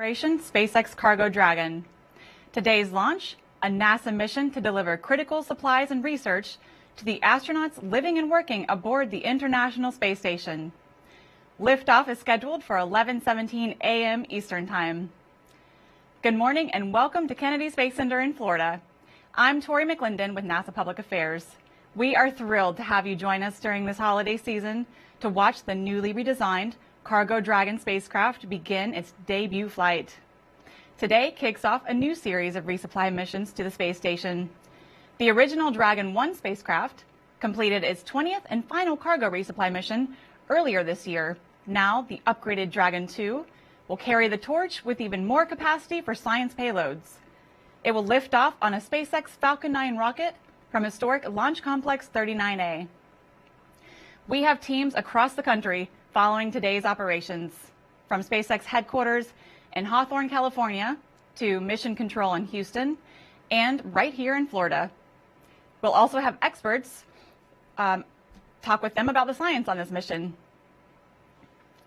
generation SpaceX cargo Dragon. Today's launch, a NASA mission to deliver critical supplies and research to the astronauts living and working aboard the International Space Station. Liftoff is scheduled for 11:17 a.m. Eastern Time. Good morning and welcome to Kennedy Space Center in Florida. I'm Tori McClendon with NASA Public Affairs. We are thrilled to have you join us during this holiday season to watch the newly redesigned Cargo Dragon spacecraft begin its debut flight. Today kicks off a new series of resupply missions to the space station. The original Dragon 1 spacecraft completed its 20th and final cargo resupply mission earlier this year. Now the upgraded Dragon 2 will carry the torch with even more capacity for science payloads. It will lift off on a SpaceX Falcon 9 rocket from historic Launch Complex 39A. We have teams across the country following today's operations, from SpaceX headquarters in Hawthorne, California, to Mission Control in Houston, and right here in Florida. We'll also have experts talk with them about the science on this mission.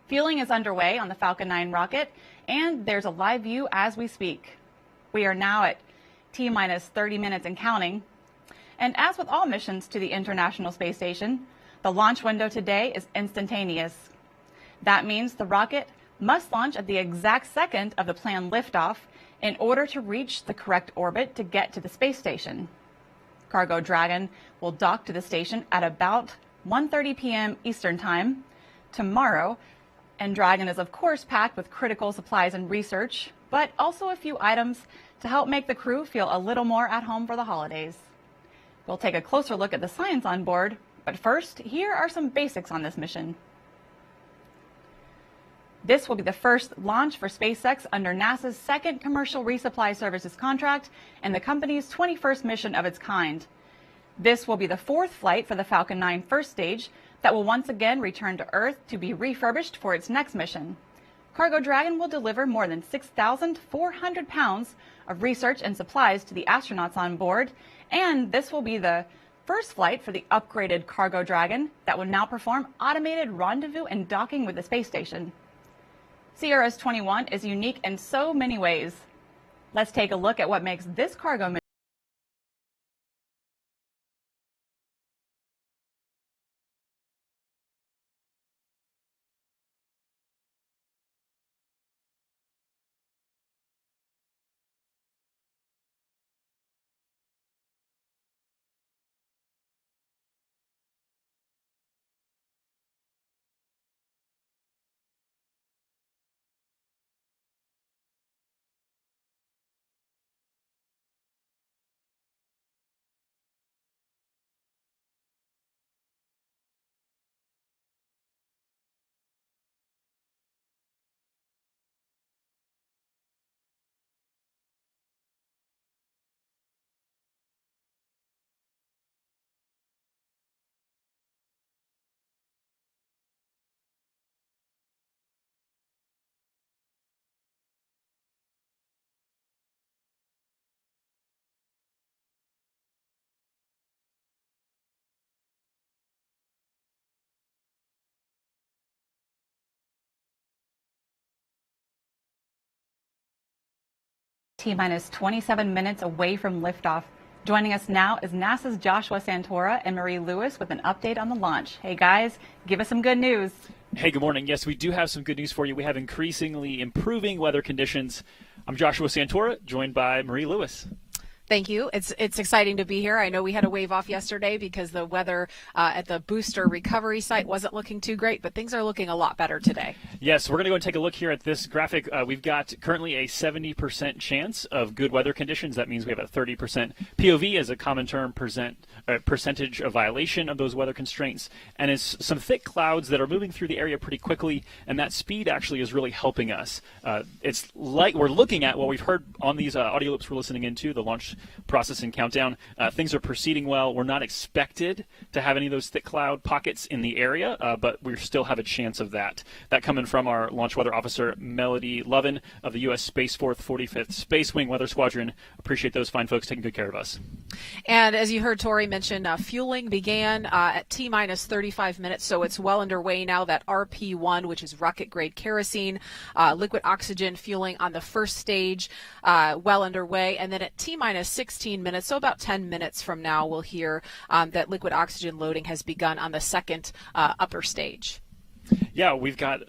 Fueling is underway on the Falcon 9 rocket, and there's a live view as we speak. We are now at T-minus 30 minutes and counting. And as with all missions to the International Space Station, the launch window today is instantaneous. That means the rocket must launch at the exact second of the planned liftoff in order to reach the correct orbit to get to the space station. Cargo Dragon will dock to the station at about 1:30 p.m. Eastern Time tomorrow, and Dragon is of course packed with critical supplies and research, but also a few items to help make the crew feel a little more at home for the holidays. We'll take a closer look at the science on board, but first, here are some basics on this mission. This will be the first launch for SpaceX under NASA's second commercial resupply services contract and the company's 21st mission of its kind. This will be the fourth flight for the Falcon 9 first stage that will once again return to Earth to be refurbished for its next mission. Cargo Dragon will deliver more than 6,400 pounds of research and supplies to the astronauts on board, and this will be the first flight for the upgraded Cargo Dragon that will now perform automated rendezvous and docking with the space station. CRS-21 is unique in so many ways. Let's take a look at what makes this cargo mission T-minus 27 minutes away from liftoff. Joining us now is NASA's Joshua Santora and Marie Lewis with an update on the launch. Hey guys, give us some good news. Hey, good morning. Yes, we do have some good news for you. We have increasingly improving weather conditions. I'm Joshua Santora, joined by Marie Lewis. Thank you. It's exciting to be here. I know we had a wave off yesterday because the weather at the booster recovery site wasn't looking too great, but things are looking a lot better today. Yes, we're going to go and take a look here at this graphic. We've got currently a 70% chance of good weather conditions. That means we have a 30% POV as a common term percentage of violation of those weather constraints. And it's some thick clouds that are moving through the area pretty quickly, and that speed actually is really helping us. It's like we're looking at what we've heard on these audio loops we're listening into, the launch processing countdown. Things are proceeding well. We're not expected to have any of those thick cloud pockets in the area, but we still have a chance of that. That coming from our Launch Weather Officer, Melody Lovin of the U.S. Space Force 45th Space Wing Weather Squadron. Appreciate those fine folks taking good care of us. And as you heard Tori mention, fueling began at T-minus 35 minutes, so it's well underway now. That RP1, which is rocket-grade kerosene, liquid oxygen fueling on the first stage, well underway. And then at T-minus 16 minutes, so about 10 minutes from now, we'll hear that liquid oxygen loading has begun on the second upper stage. Yeah, we've got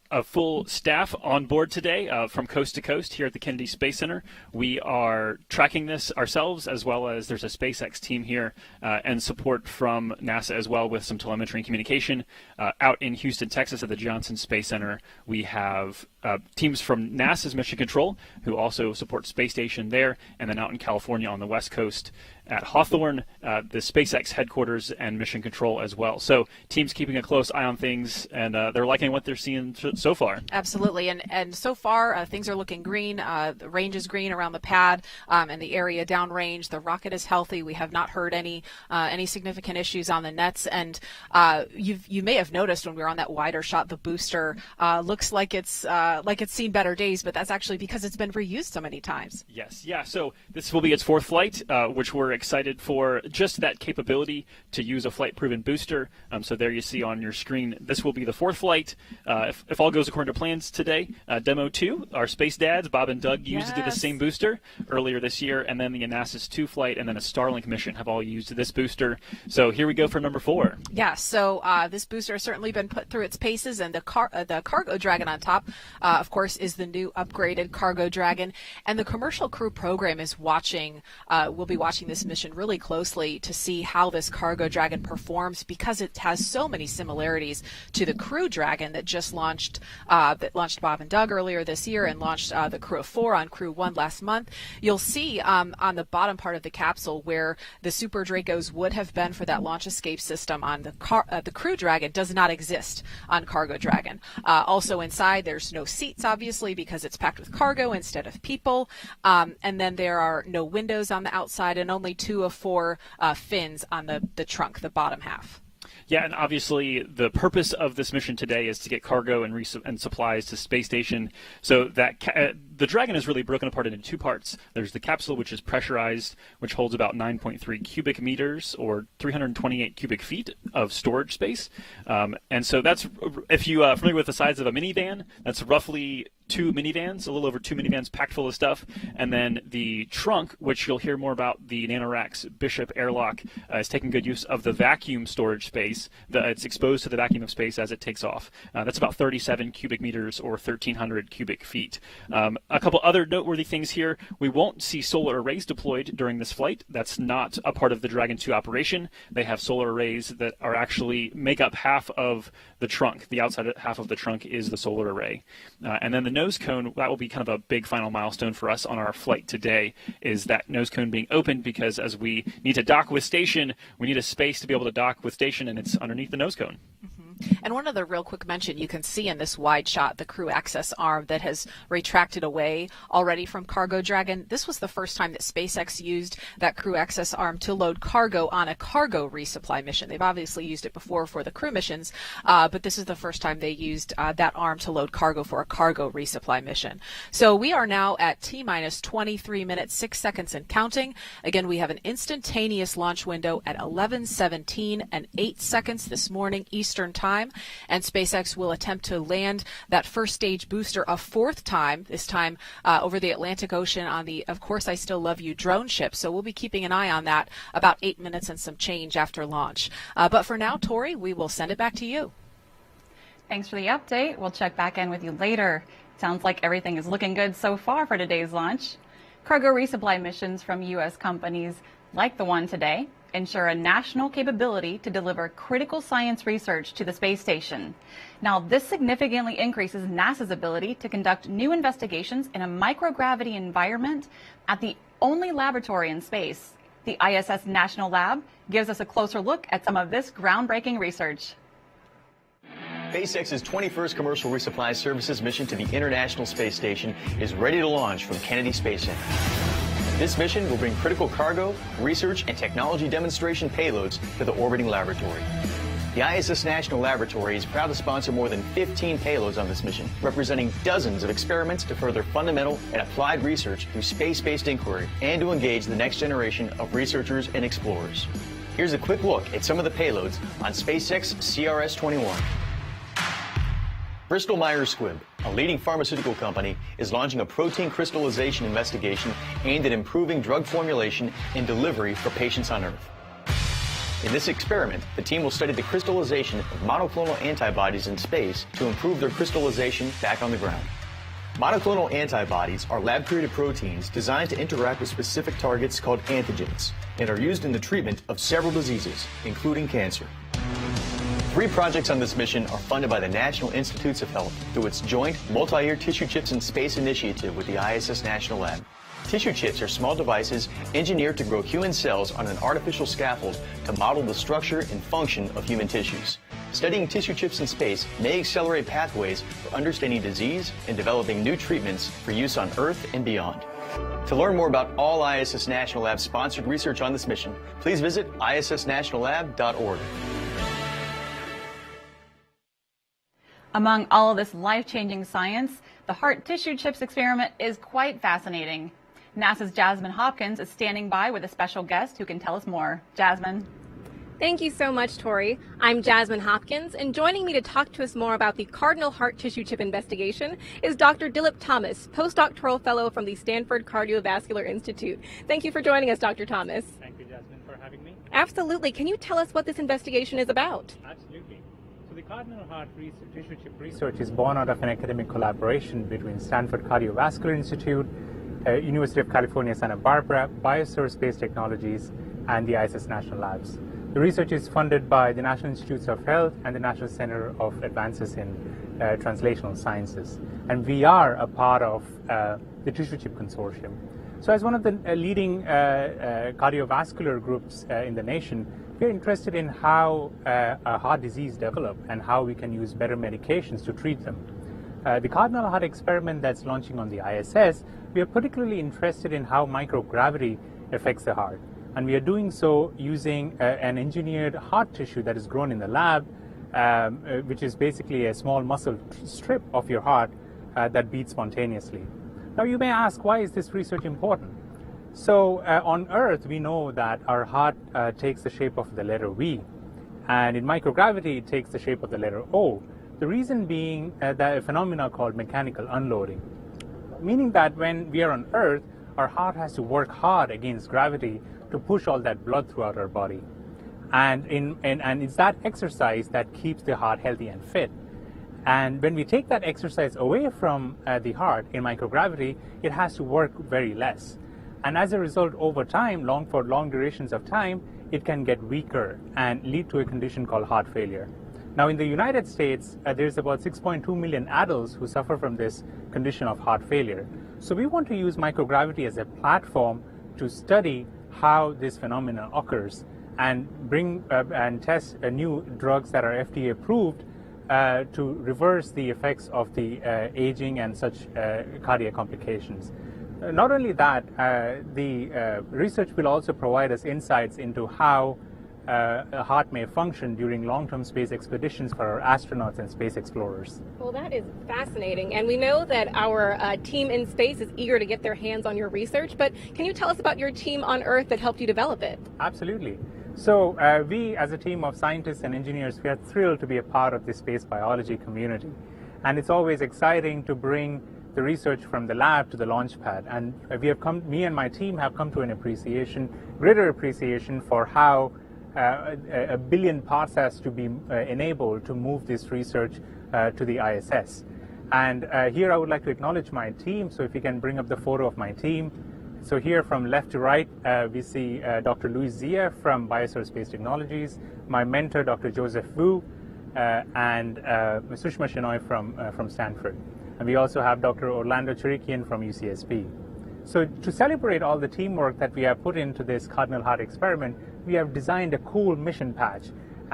a full staff on board today from coast to coast here at the Kennedy Space Center. We are tracking this ourselves, as well as there's a SpaceX team here and support from NASA as well with some telemetry and communication. Out in Houston, Texas at the Johnson Space Center, we have teams from NASA's Mission Control who also support Space Station there, and then out in California on the West Coast at Hawthorne, the SpaceX headquarters and Mission Control as well. So teams keeping a close eye on things, and they're liking what they're seeing so far. Absolutely, and so far things are looking green. The range is green around the pad and the area downrange. The rocket is healthy. We have not heard any significant issues on the nets. And you may have noticed when we were on that wider shot, the booster looks like it's seen better days, but that's actually because it's been reused so many times. Yes, yeah. So this will be its fourth flight, which we're excited for. Just that capability to use a flight-proven booster. So there you see on your screen, this will be the fourth flight. If all goes according to plans today, Demo 2, our space dads, Bob and Doug, used the same booster earlier this year, and then the Anasis 2 flight and then a Starlink mission have all used this booster. So here we go for number 4. Yeah, so this booster has certainly been put through its paces, and the Cargo Dragon on top, of course, is the new upgraded Cargo Dragon, and the commercial crew program is watching, will be watching this mission really closely to see how this Cargo Dragon performs, because it has so many similarities to the Crew Dragon that just launched Bob and Doug earlier this year and launched the Crew of 4 on Crew 1 last month. You'll see on the bottom part of the capsule where the Super Dracos would have been for that launch escape system on the Crew Dragon does not exist on Cargo Dragon. Also inside, there's no seats, obviously, because it's packed with cargo instead of people. And then there are no windows on the outside and only 2 of 4 fins on the trunk, the bottom half. Yeah, and obviously the purpose of this mission today is to get cargo and supplies to Space Station. So that the Dragon is really broken apart into 2 parts. There's the capsule, which is pressurized, which holds about 9.3 cubic meters or 328 cubic feet of storage space. And so that's, if you are familiar with the size of a minivan, that's roughly 2 minivans, a little over 2 minivans packed full of stuff. And then the trunk, which you'll hear more about, the NanoRacks Bishop airlock, is taking good use of the vacuum storage space. It's exposed to the vacuum of space as it takes off. That's about 37 cubic meters or 1,300 cubic feet. A couple other noteworthy things here. We won't see solar arrays deployed during this flight. That's not a part of the Dragon 2 operation. They have solar arrays that are actually make up half of the trunk. The outside half of the trunk is the solar array. And then the nose cone, that will be kind of a big final milestone for us on our flight today, is that nose cone being opened, because as we need to dock with station, we need a space to be able to dock with station, and it's underneath the nose cone. And one other real quick mention, you can see in this wide shot the crew access arm that has retracted away already from Cargo Dragon. This was the first time that SpaceX used that crew access arm to load cargo on a cargo resupply mission. They've obviously used it before for the crew missions, but this is the first time they used that arm to load cargo for a cargo resupply mission. So we are now at T-minus 23 minutes, 6 seconds and counting. Again, we have an instantaneous launch window at 11:17 and 8 seconds this morning Eastern Time. And SpaceX will attempt to land that first stage booster a 4th time, this time over the Atlantic Ocean on the Of Course I Still Love You drone ship. So we'll be keeping an eye on that about 8 minutes and some change after launch. But for now, Tori, we will send it back to you. Thanks for the update. We'll check back in with you later. Sounds like everything is looking good so far for today's launch. Cargo resupply missions from U.S. companies like the one today ensure a national capability to deliver critical science research to the space station. Now, this significantly increases NASA's ability to conduct new investigations in a microgravity environment at the only laboratory in space. The ISS National Lab gives us a closer look at some of this groundbreaking research. SpaceX's 21st Commercial Resupply Services mission to the International Space Station is ready to launch from Kennedy Space Center. This mission will bring critical cargo, research, and technology demonstration payloads to the orbiting laboratory. The ISS National Laboratory is proud to sponsor more than 15 payloads on this mission, representing dozens of experiments to further fundamental and applied research through space-based inquiry and to engage the next generation of researchers and explorers. Here's a quick look at some of the payloads on SpaceX CRS-21. Bristol Myers Squibb, a leading pharmaceutical company, is launching a protein crystallization investigation aimed at improving drug formulation and delivery for patients on Earth. In this experiment, the team will study the crystallization of monoclonal antibodies in space to improve their crystallization back on the ground. Monoclonal antibodies are lab-created proteins designed to interact with specific targets called antigens and are used in the treatment of several diseases, including cancer. 3 projects on this mission are funded by the National Institutes of Health through its joint multi-year Tissue Chips in Space initiative with the ISS National Lab. Tissue chips are small devices engineered to grow human cells on an artificial scaffold to model the structure and function of human tissues. Studying tissue chips in space may accelerate pathways for understanding disease and developing new treatments for use on Earth and beyond. To learn more about all ISS National Lab sponsored research on this mission, please visit issnationallab.org. Among all of this life-changing science, the heart tissue chips experiment is quite fascinating. NASA's Jasmine Hopkins is standing by with a special guest who can tell us more. Jasmine. Thank you so much, Tori. I'm Jasmine Hopkins, and joining me to talk to us more about the Cardinal Heart Tissue Chip investigation is Dr. Dilip Thomas, postdoctoral fellow from the Stanford Cardiovascular Institute. Thank you for joining us, Dr. Thomas. Thank you, Jasmine, for having me. Absolutely. Can you tell us what this investigation is about? Absolutely. So the Cardinal Heart Tissue Chip research is born out of an academic collaboration between Stanford Cardiovascular Institute, University of California, Santa Barbara, Biosphere Space Technologies, and the ISS National Labs. The research is funded by the National Institutes of Health and the National Center of Advances in Translational Sciences. And we are a part of the Tissue Chip Consortium. So as one of the leading cardiovascular groups in the nation, we're interested in how heart disease develop and how we can use better medications to treat them. The Cardinal Heart experiment that's launching on the ISS, we are particularly interested in how microgravity affects the heart. And we are doing so using an engineered heart tissue that is grown in the lab, which is basically a small muscle strip of your heart that beats spontaneously. Now you may ask, why is this research important? So on Earth, we know that our heart takes the shape of the letter V, and in microgravity, it takes the shape of the letter O. The reason being that a phenomenon called mechanical unloading, meaning that when we are on Earth, our heart has to work hard against gravity to push all that blood throughout our body. And it's that exercise that keeps the heart healthy and fit. And when we take that exercise away from the heart in microgravity, it has to work very less. And as a result, over time, for long durations of time, it can get weaker and lead to a condition called heart failure. Now, in the United States, there's about 6.2 million adults who suffer from this condition of heart failure. So we want to use microgravity as a platform to study how this phenomenon occurs and bring and test new drugs that are FDA approved to reverse the effects of the aging and such cardiac complications. Not only that, the research will also provide us insights into how a heart may function during long-term space expeditions for our astronauts and space explorers. Well, that is fascinating. And we know that our team in space is eager to get their hands on your research, but can you tell us about your team on Earth that helped you develop it? Absolutely. So we, as a team of scientists and engineers, we are thrilled to be a part of the space biology community. And it's always exciting to bring the research from the lab to the launch pad. And me and my team have come to an greater appreciation for how a billion parts has to be enabled to move this research to the ISS. And here I would like to acknowledge my team. So if you can bring up the photo of my team. So here from left to right, we see Dr. Luis Zia from Biosphere Space Technologies, my mentor, Dr. Joseph Wu, and Sushma Shenoy from Stanford. And we also have Dr. Orlando Chirikian from UCSB. So to celebrate all the teamwork that we have put into this Cardinal Heart experiment, we have designed a cool mission patch,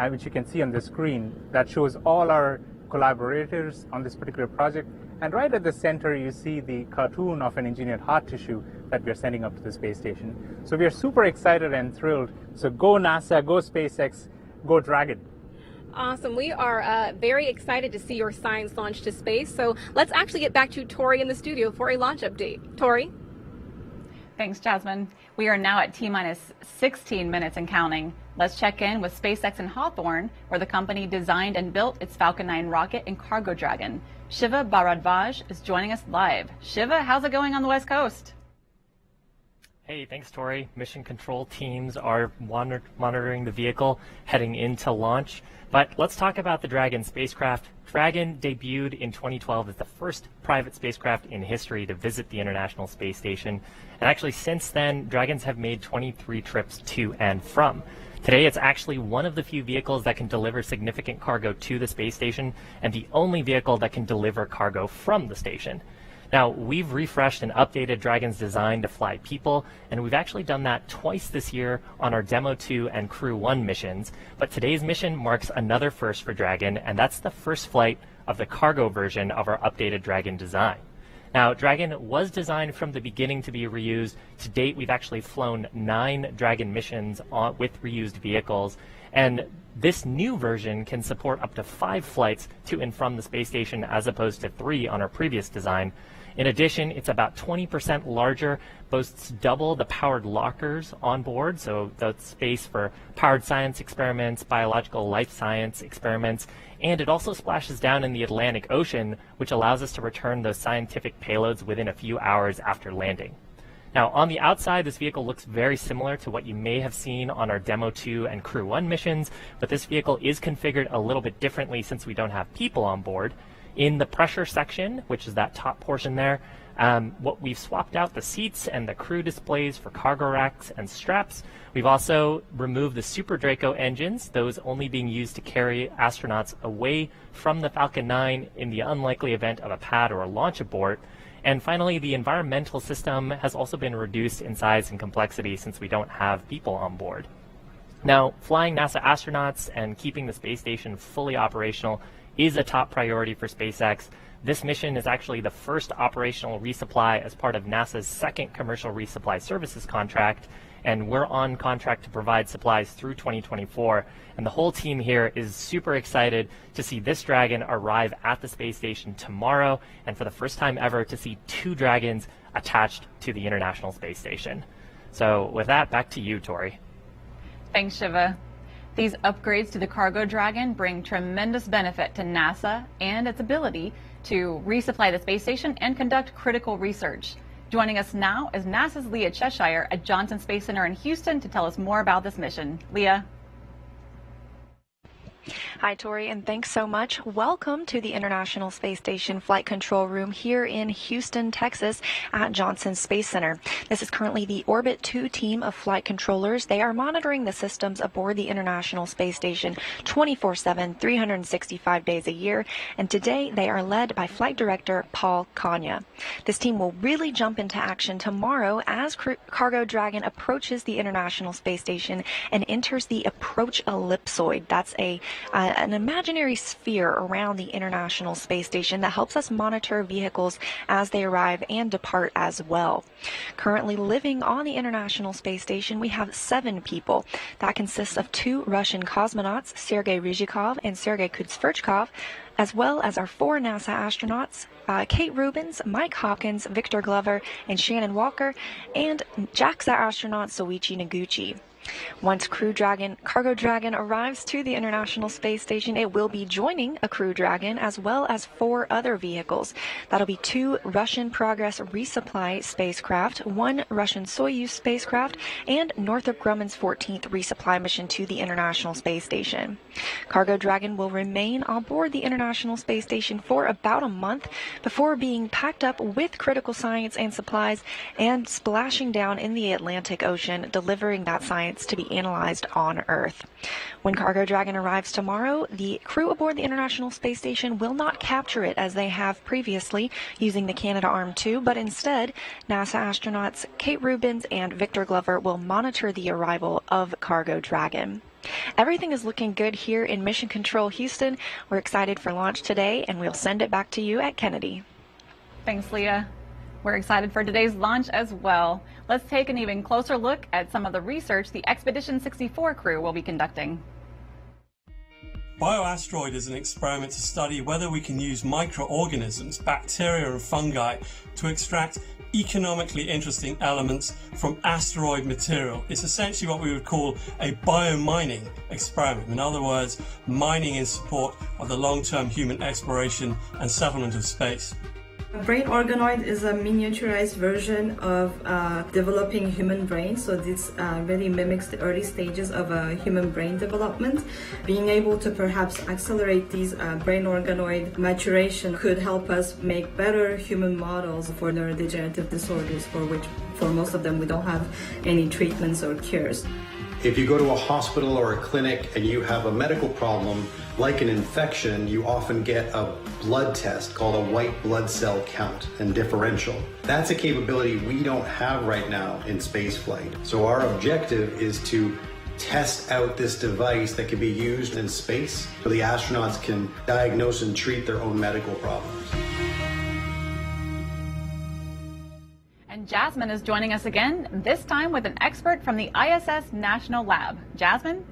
which you can see on the screen, that shows all our collaborators on this particular project. And right at the center, you see the cartoon of an engineered heart tissue that we're sending up to the space station. So we are super excited and thrilled. So go NASA, go SpaceX, go Dragon. Awesome. We are very excited to see your science launch to space. So let's actually get back to Tori in the studio for a launch update. Tori? Thanks, Jasmine. We are now at T-minus 16 minutes and counting. Let's check in with SpaceX in Hawthorne, where the company designed and built its Falcon 9 rocket and Cargo Dragon. Shiva Bharadwaj is joining us live. Shiva, how's it going on the West Coast? Hey, thanks, Tori. Mission control teams are monitoring the vehicle heading into launch. But let's talk about the Dragon spacecraft. Dragon debuted in 2012 as the first private spacecraft in history to visit the International Space Station. And actually, since then, Dragons have made 23 trips to and from. Today, it's actually one of the few vehicles that can deliver significant cargo to the space station and the only vehicle that can deliver cargo from the station. Now, we've refreshed and updated Dragon's design to fly people, and we've actually done that twice this year on our Demo 2 and Crew 1 missions. But today's mission marks another first for Dragon, and that's the first flight of the cargo version of our updated Dragon design. Now, Dragon was designed from the beginning to be reused. To date, we've actually flown 9 Dragon missions with reused vehicles, and this new version can support up to 5 flights to and from the space station as opposed to 3 on our previous design. In addition, it's about 20% larger, boasts double the powered lockers on board, so that's space for powered science experiments, biological life science experiments, and it also splashes down in the Atlantic Ocean, which allows us to return those scientific payloads within a few hours after landing. Now, on the outside, this vehicle looks very similar to what you may have seen on our Demo 2 and Crew 1 missions, but this vehicle is configured a little bit differently since we don't have people on board. In the pressure section, which is that top portion there, what we've swapped out the seats and the crew displays for cargo racks and straps. We've also removed the Super Draco engines, those only being used to carry astronauts away from the Falcon 9 in the unlikely event of a pad or a launch abort. And finally, the environmental system has also been reduced in size and complexity since we don't have people on board. Now, flying NASA astronauts and keeping the space station fully operational is a top priority for SpaceX. This mission is actually the first operational resupply as part of NASA's second commercial resupply services contract, and we're on contract to provide supplies through 2024. And the whole team here is super excited to see this Dragon arrive at the space station tomorrow, and for the first time ever to see 2 Dragons attached to the International Space Station. So with that, back to you, Tori. Thanks, Shiva. These upgrades to the Cargo Dragon bring tremendous benefit to NASA and its ability to resupply the space station and conduct critical research. Joining us now is NASA's Leah Cheshire at Johnson Space Center in Houston to tell us more about this mission. Leah. Hi, Tori, and thanks so much. Welcome to the International Space Station Flight Control Room here in Houston, Texas at Johnson Space Center. This is currently the Orbit 2 team of flight controllers. They are monitoring the systems aboard the International Space Station 24/7, 365 days a year, and today they are led by Flight Director Paul Kanya. This team will really jump into action tomorrow as Cargo Dragon approaches the International Space Station and enters the approach ellipsoid. That's an imaginary sphere around the International Space Station that helps us monitor vehicles as they arrive and depart as well. Currently living on the International Space Station, we have 7 people. That consists of 2 Russian cosmonauts, Sergei Ryzhikov and Sergei Kudzverchkov, as well as our 4 NASA astronauts, Kate Rubins, Mike Hopkins, Victor Glover, and Shannon Walker, and JAXA astronaut Soichi Noguchi. Once Cargo Dragon arrives to the International Space Station, it will be joining a Crew Dragon as well as 4 other vehicles. That'll be 2 Russian Progress resupply spacecraft, 1 Russian Soyuz spacecraft, and Northrop Grumman's 14th resupply mission to the International Space Station. Cargo Dragon will remain on board the International Space Station for about a month before being packed up with critical science and supplies and splashing down in the Atlantic Ocean, delivering that science to be analyzed on Earth. When Cargo Dragon arrives tomorrow, the crew aboard the International Space Station will not capture it as they have previously using the Canadarm2, but instead, NASA astronauts Kate Rubins and Victor Glover will monitor the arrival of Cargo Dragon. Everything is looking good here in Mission Control Houston. We're excited for launch today, and we'll send it back to you at Kennedy. Thanks, Leah. We're excited for today's launch as well. Let's take an even closer look at some of the research the Expedition 64 crew will be conducting. BioAsteroid is an experiment to study whether we can use microorganisms, bacteria and fungi, to extract economically interesting elements from asteroid material. It's essentially what we would call a biomining experiment. In other words, mining in support of the long-term human exploration and settlement of space. A brain organoid is a miniaturized version of developing human brain, so this really mimics the early stages of a human brain development. Being able to perhaps accelerate these brain organoid maturation could help us make better human models for neurodegenerative disorders, for which for most of them we don't have any treatments or cures. If you go to a hospital or a clinic and you have a medical problem, like an infection, you often get a blood test called a white blood cell count and differential. That's a capability we don't have right now in spaceflight. So our objective is to test out this device that can be used in space so the astronauts can diagnose and treat their own medical problems. And Jasmine is joining us again, this time with an expert from the ISS National Lab. Jasmine?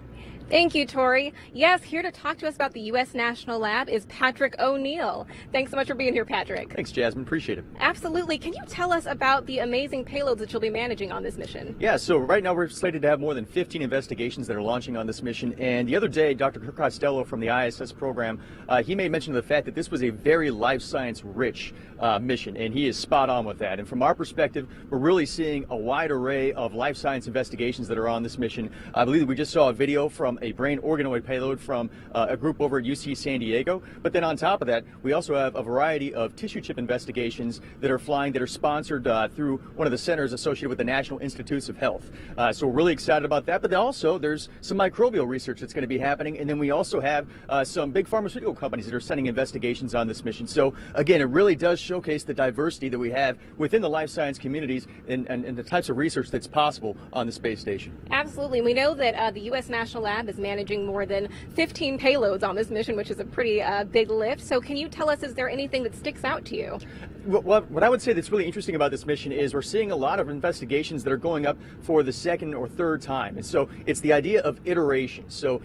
Thank you, Tori. Yes, here to talk to us about the U.S. National Lab is Patrick O'Neill. Thanks so much for being here, Patrick. Thanks, Jasmine. Appreciate it. Absolutely. Can you tell us about the amazing payloads that you'll be managing on this mission? Yeah, so right now we're slated to have more than 15 investigations that are launching on this mission. And the other day, Dr. Kirk Costello from the ISS program, he made mention of the fact that this was a very life science rich mission, and he is spot on with that. And from our perspective, we're really seeing a wide array of life science investigations that are on this mission. I believe that we just saw a video from a brain organoid payload from a group over at UC San Diego. But then on top of that, we also have a variety of tissue chip investigations that are flying, that are sponsored through one of the centers associated with the National Institutes of Health. So we're really excited about that. But also there's some microbial research that's going to be happening. And then we also have some big pharmaceutical companies that are sending investigations on this mission. So again, it really does showcase the diversity that we have within the life science communities and the types of research that's possible on the space station. Absolutely. We know that the U.S. National Lab is managing more than 15 payloads on this mission, which is a pretty big lift. So can you tell us, is there anything that sticks out to you? What I would say that's really interesting about this mission is we're seeing a lot of investigations that are going up for the second or third time. And so it's the idea of iteration. So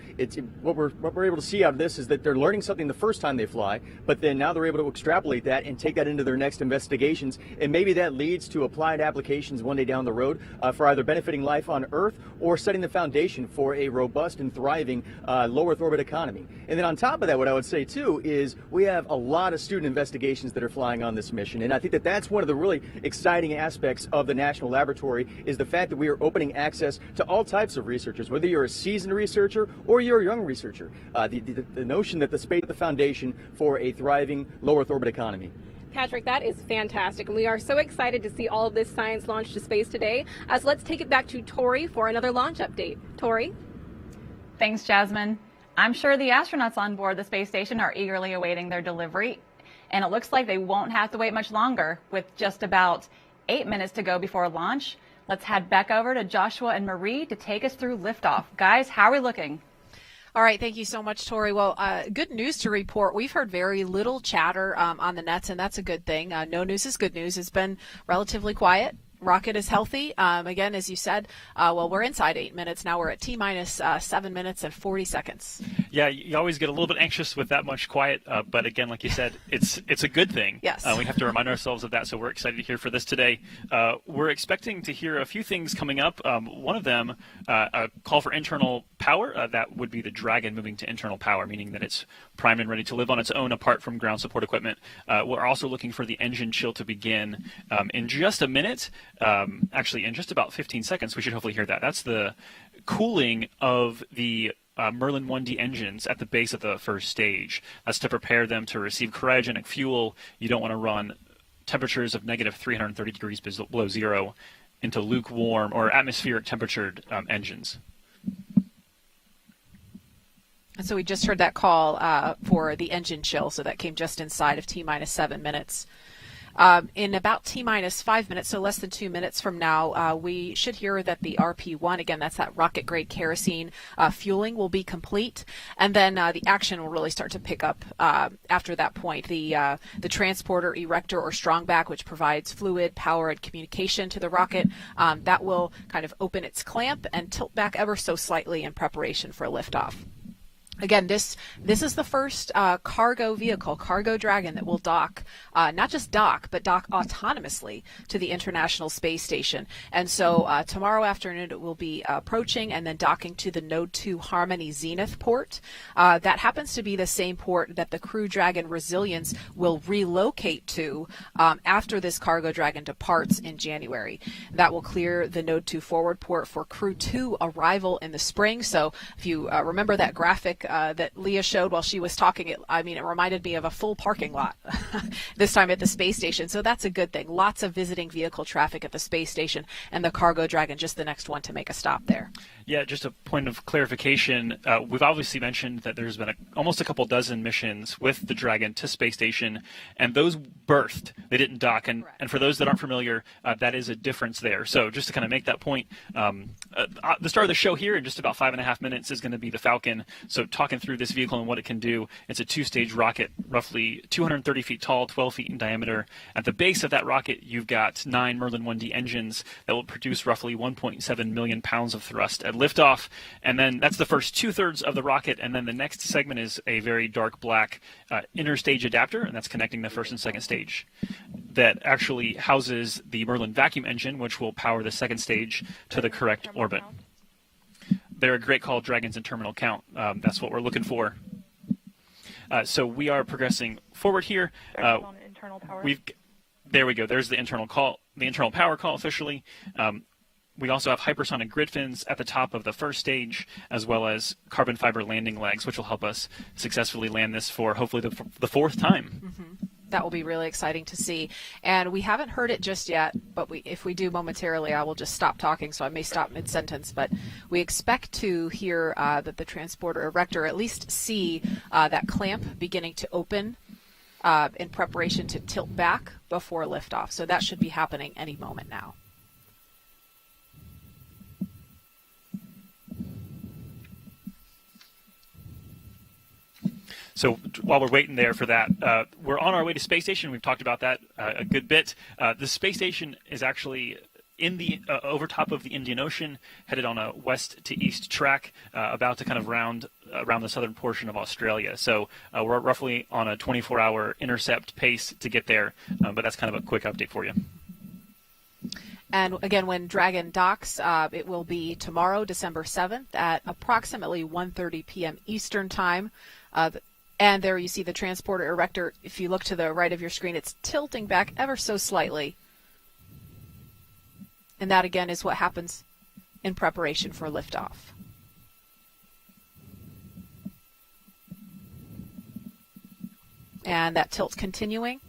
what we're able to see out of this is that they're learning something the first time they fly, but then now they're able to extrapolate that and take that into their next investigations. And maybe that leads to applied applications one day down the road for either benefiting life on Earth or setting the foundation for a robust and thriving low Earth orbit economy. And then on top of that, what I would say too is we have a lot of student investigations that are flying on this mission. And I think that that's one of the really exciting aspects of the National Laboratory is the fact that we are opening access to all types of researchers, whether you're a seasoned researcher or you're a young researcher. The notion that the space is the foundation for a thriving low Earth orbit economy. Patrick, that is fantastic, and we are so excited to see all of this science launch to space today. So let's take it back to Tori for another launch update. Tori? Thanks, Jasmine. I'm sure the astronauts on board the space station are eagerly awaiting their delivery, and it looks like they won't have to wait much longer. With just about 8 minutes to go before launch, let's head back over to Joshua and Marie to take us through liftoff. Guys, how are we looking? All right. Thank you so much, Tori. Well, good news to report. We've heard very little chatter on the nets, and that's a good thing. No news is good news. It's been relatively quiet. Rocket is healthy. Again, as you said, well, we're inside 8 minutes. Now we're at T-minus 7 minutes and 40 seconds. Yeah, you always get a little bit anxious with that much quiet. But again, like you said, it's a good thing. Yes. We have to remind ourselves of that. So we're excited to hear for this today. We're expecting to hear a few things coming up. One of them, a call for internal power. That would be the Dragon moving to internal power, meaning that it's primed and ready to live on its own apart from ground support equipment. We're also looking for the engine chill to begin in just a minute. Actually, in just about 15 seconds, we should hopefully hear that. That's the cooling of the Merlin 1D engines at the base of the first stage. That's to prepare them to receive cryogenic fuel. You don't want to run temperatures of negative 330 degrees below zero into lukewarm or atmospheric temperatured engines. And so we just heard that call for the engine chill, so that came just inside of T-minus 7 minutes. In about T-minus 5 minutes, so less than 2 minutes from now, we should hear that the RP-1, again, that's that rocket-grade kerosene fueling, will be complete, and then the action will really start to pick up after that point. The transporter, erector, or strongback, which provides fluid, power, and communication to the rocket, that will kind of open its clamp and tilt back ever so slightly in preparation for liftoff. Again, this is the first cargo vehicle, Cargo Dragon, that will dock, not just dock, but dock autonomously to the International Space Station. And so tomorrow afternoon it will be approaching and then docking to the Node 2 Harmony Zenith port. That happens to be the same port that the Crew Dragon Resilience will relocate to after this Cargo Dragon departs in January. That will clear the Node 2 forward port for Crew 2 arrival in the spring. So if you remember that graphic that Leah showed while she was talking, it reminded me of a full parking lot this time at the space station. So that's a good thing. Lots of visiting vehicle traffic at the space station, and the Cargo Dragon just the next one to make a stop there. Yeah, just a point of clarification. We've obviously mentioned that there's been almost a couple dozen missions with the Dragon to space station, and those birthed. They didn't dock. And for those that aren't familiar, that is a difference there. So just to kind of make that point, the start of the show here in just about 5.5 minutes is going to be the Falcon. So talking through this vehicle and what it can do. It's a two-stage rocket, roughly 230 feet tall, 12 feet in diameter. At the base of that rocket, you've got 9 Merlin 1D engines that will produce roughly 1.7 million pounds of thrust at liftoff. And then that's the first 2/3 of the rocket. And then the next segment is a very dark black inner stage adapter, and that's connecting the first and second stage. That actually houses the Merlin vacuum engine, which will power the second stage to the correct orbit. They're a great call, Dragons in terminal count. That's what we're looking for. So we are progressing forward here. There we go. There's the internal call, the internal power call officially. We also have hypersonic grid fins at the top of the first stage, as well as carbon fiber landing legs, which will help us successfully land this for hopefully the fourth time. Mm-hmm. That will be really exciting to see. And we haven't heard it just yet, but if we do momentarily, I will just stop talking, so I may stop mid-sentence. But we expect to hear that the transporter erector, at least see that clamp beginning to open in preparation to tilt back before liftoff. So that should be happening any moment now. So while we're waiting there for that, we're on our way to space station. We've talked about that a good bit. The space station is actually in the over top of the Indian Ocean, headed on a west to east track, about to kind of round around the southern portion of Australia. So we're roughly on a 24-hour intercept pace to get there, but that's kind of a quick update for you. And again, when Dragon docks, it will be tomorrow, December 7th at approximately 1:30 p.m. Eastern Time. And there you see the transporter erector. If you look to the right of your screen, it's tilting back ever so slightly. And that, again, is what happens in preparation for liftoff. And that tilt continuing.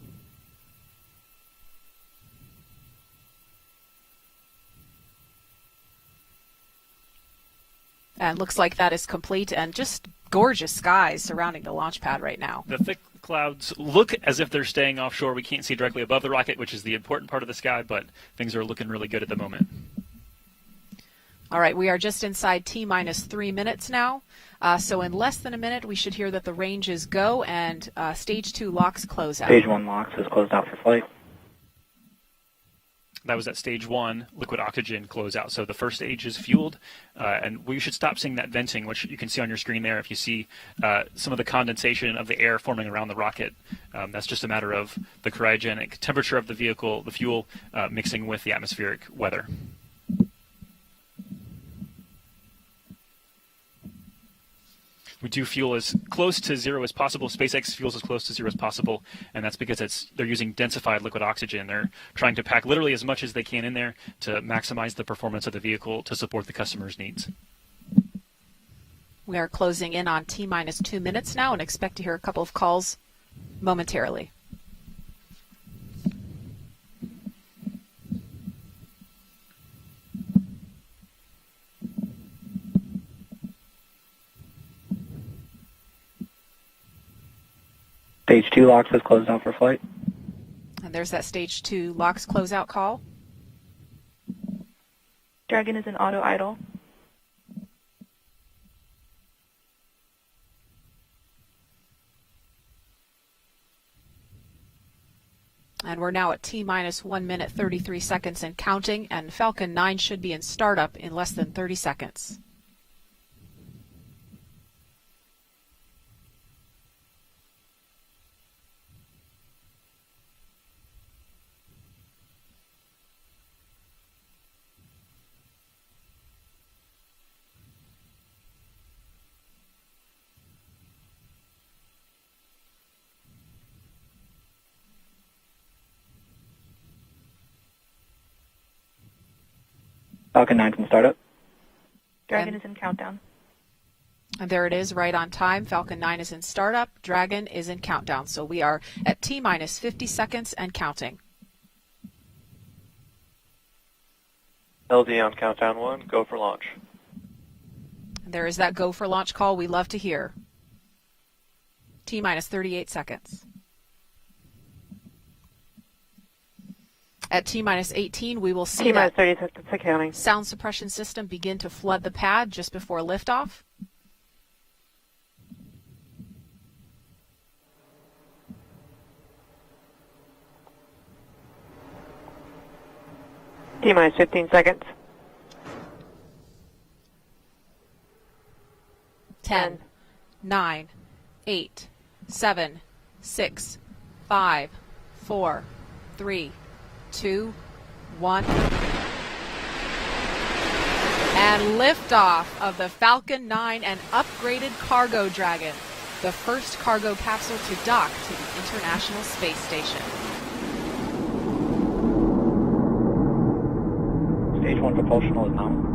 And looks like that is complete, and just gorgeous skies surrounding the launch pad right now. The thick clouds look as if they're staying offshore. We can't see directly above the rocket, which is the important part of the sky, but things are looking really good at the moment. All right, we are just inside T-minus 3 minutes now. So in less than a minute, we should hear that the ranges go and Stage 2 locks close out. Stage 1 locks is closed out for flight. That was at Stage 1, liquid oxygen closeout. So the first stage is fueled, and we should stop seeing that venting, which you can see on your screen there. If you see some of the condensation of the air forming around the rocket, that's just a matter of the cryogenic temperature of the vehicle, the fuel, mixing with the atmospheric weather. We do fuel as close to zero as possible. SpaceX fuels as close to zero as possible, and that's because they're using densified liquid oxygen. They're trying to pack literally as much as they can in there to maximize the performance of the vehicle to support the customer's needs. We are closing in on T-minus 2 minutes now and expect to hear a couple of calls momentarily. Stage 2 locks is closed out for flight. And there's that stage 2 LOX closeout call. Dragon is in auto idle. And we're now at T-minus 1 minute 33 seconds and counting, and Falcon 9 should be in startup in less than 30 seconds. Falcon 9 can start up. Dragon is in countdown. And there it is, right on time. Falcon 9 is in startup. Dragon is in countdown. So we are at T-minus 50 seconds and counting. LD on countdown 1, go for launch. And there is that go for launch call we love to hear. T-minus 38 seconds. At T-minus 18, we will see T-minus that 30 seconds accounting. sound suppression system begin to flood the pad just before liftoff. T-minus 15 seconds. 10, 9, 8, 7, 6, 5, 4, 3, 2, 1. And liftoff of the Falcon 9 and upgraded Cargo Dragon, the first cargo capsule to dock to the International Space Station. Stage 1 propulsional is nominal.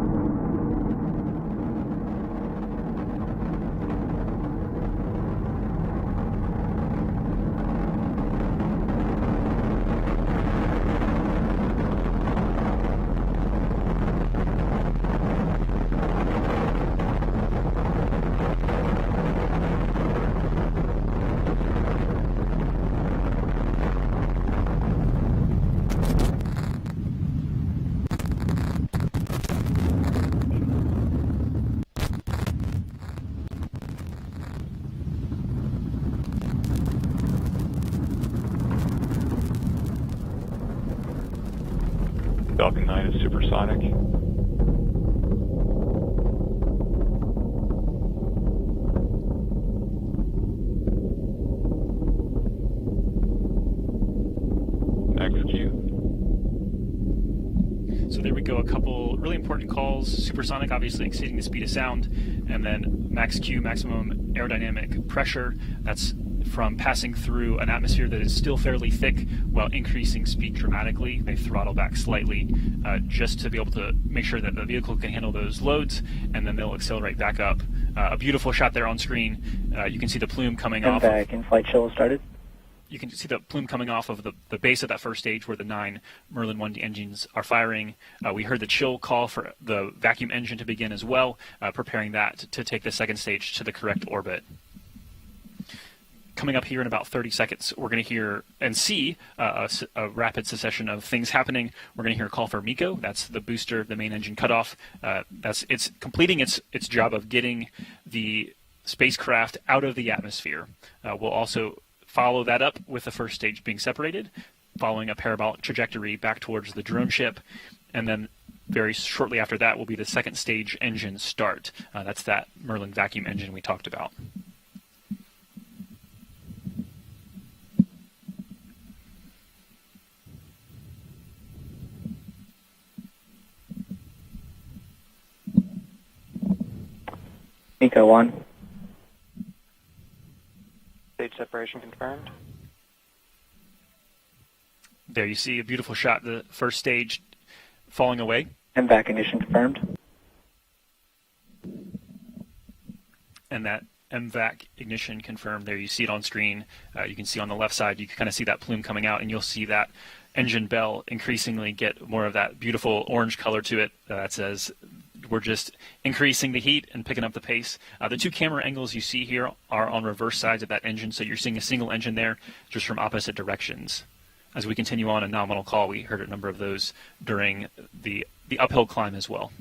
Falcon 9 is supersonic. Next cue. So there we go, a couple really important calls. Supersonic, obviously exceeding the speed of sound, and then max Q, maximum aerodynamic pressure. That's from passing through an atmosphere that is still fairly thick while increasing speed dramatically. They throttle back slightly just to be able to make sure that the vehicle can handle those loads, and then they'll accelerate back up. A beautiful shot there on screen. You can see the plume coming off. In-flight chill started. You can see the plume coming off of the base of that first stage where the 9 Merlin 1 engines are firing. We heard the chill call for the vacuum engine to begin as well, preparing that to take the second stage to the correct orbit. Coming up here in about 30 seconds, we're going to hear and see a rapid succession of things happening. We're going to hear a call for MECO. That's the booster, the main engine cutoff. It's completing its job of getting the spacecraft out of the atmosphere. We'll also follow that up with the first stage being separated, following a parabolic trajectory back towards the drone ship, and then very shortly after that will be the second stage engine start. That's that Merlin vacuum engine we talked about. MECO 1. Stage separation confirmed. There you see a beautiful shot, the first stage falling away. MVAC ignition confirmed. And that MVAC ignition confirmed. There you see it on screen. You can see on the left side, you can kind of see that plume coming out, and you'll see that engine bell increasingly get more of that beautiful orange color to it. That says we're just increasing the heat and picking up the pace. The two camera angles you see here are on reverse sides of that engine, so you're seeing a single engine there just from opposite directions. as we continue on a nominal call, we heard a number of those during the uphill climb as well.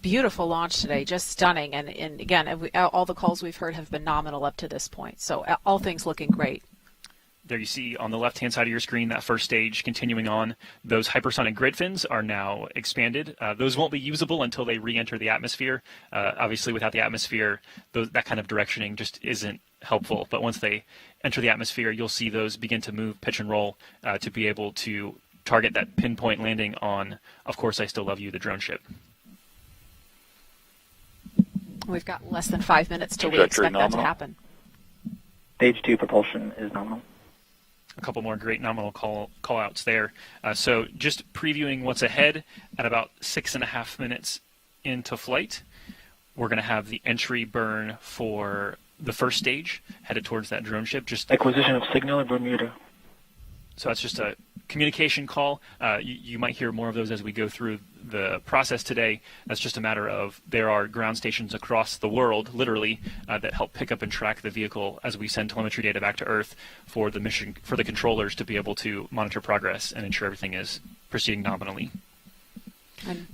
Beautiful launch today, just stunning. And again, all the calls we've heard have been nominal up to this point. So all things looking great. There you see on the left-hand side of your screen that first stage continuing on. Those hypersonic grid fins are now expanded. Those won't be usable until they re-enter the atmosphere. Obviously, without the atmosphere, that kind of directioning just isn't helpful. But once they enter the atmosphere, you'll see those begin to move, pitch and roll to be able to target that pinpoint landing on, of course, I Still Love You, the drone ship. We've got less than 5 minutes till we expect that to happen. Stage 2 propulsion is nominal. A couple more great nominal call-outs there. So just previewing what's ahead, at about 6.5 minutes into flight, we're going to have the entry burn for the first stage, headed towards that drone ship. Just acquisition of signal in Bermuda. So that's just a communication call. You might hear more of those as we go through the process today. That's just a matter of there are ground stations across the world, literally, that help pick up and track the vehicle as we send telemetry data back to Earth for the mission, for the controllers to be able to monitor progress and ensure everything is proceeding nominally.